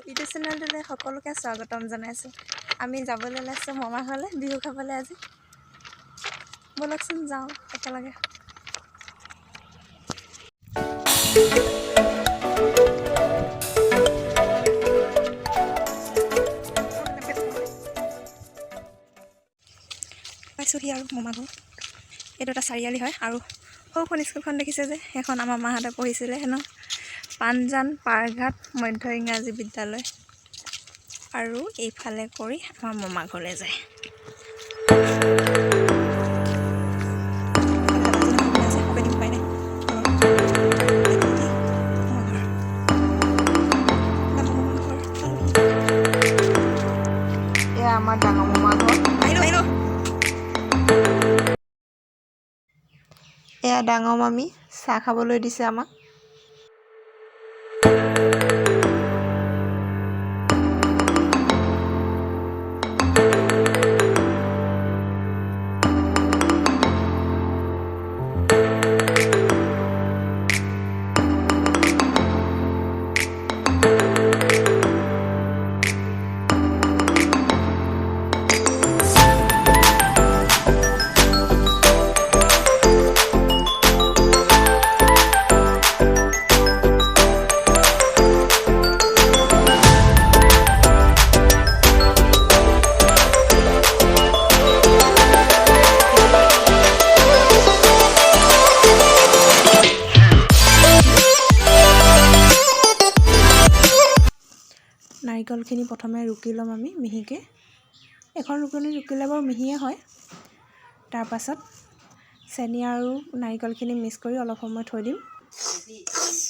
YouTube চেনেলটোলৈ সকলোকে স্বাগতম জনাইছোঁ। আমি যাবলৈ ওলাইছোঁ মামাৰ ঘৰলৈ বিহু খাবলৈ আজি। ব'লকচোন যাওঁ একেলগে। পাইছোঁহি আৰু মামাৰ ঘৰ। এইটো এটা চাৰিআলি হয় আৰু সৰুখন স্কুলখন দেখিছে যে সেইখন আমাৰ মাহঁতে পঢ়িছিলে হেনো পাণজান পাৰঘাট মধ্য ইংৰাজী বিদ্যালয়। আৰু এইফালে কৰি আমাৰ মামাৰ ঘৰলৈ যায়। এয়া আমাৰ ডাঙৰ মামাৰ ঘৰ। এয়া ডাঙৰ মামী চাহ খাবলৈ দিছে আমাক। নাৰিকলখিনি প্ৰথমে ৰুকি ল'ম আমি মিহিকৈ। এখন ৰুকনি ৰুকিলে বাৰু মিহিয়ে হয়। তাৰপাছত চেনি আৰু নাৰিকলখিনি মিক্স কৰি অলপ সময় থৈ দিম।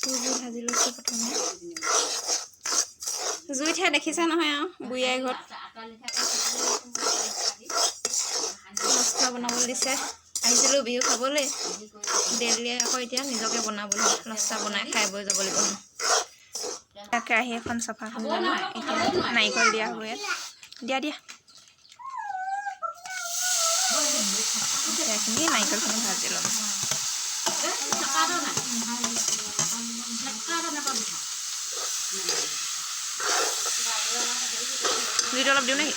চুজি ভাজি লৈছোঁ প্ৰথমে। জুইতহে দেখিছে নহয় আৰু বুঢ়ী ঘৰত লস্কৰা বনাবলৈ দিছে। আহিছিলোঁ বিহু খাবলৈ, ডেইলিয়ে আকৌ এতিয়া নিজকে বনাবলৈ লস্কৰা বনাই খাই বৈ যাব লাগিব। কেৰাহী এখন চফা কৰি ল'লোঁ। এতিয়া নাৰিকল দিয়া হ'ব ইয়াত। দিয়া সেইখিনি নাৰিকলখিনি ভাজি ল'ম। জুইটো অলপ দিওঁ নেকি?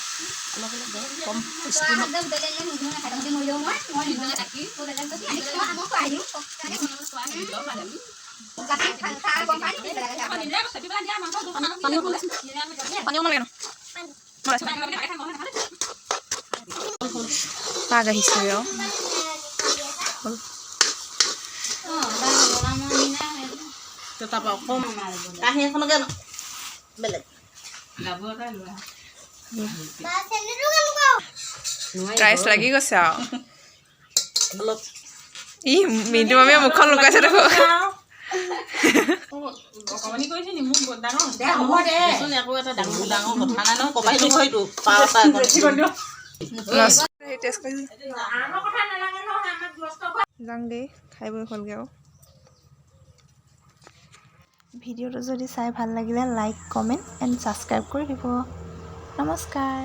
পাগ আহিছে আৰু প্ৰাইচ লাগি গৈছে আৰু ই মিণ্টু মামীয়ে মুখখন লুকাইছে দেখো। যাং দেই খাই বৈ হ'লগৈ আৰু। ভিডিঅ'টো যদি চাই ভাল লাগিলে লাইক কমেণ্ট এণ্ড ছাবস্ক্ৰাইব কৰি দিব। নমস্কাৰ।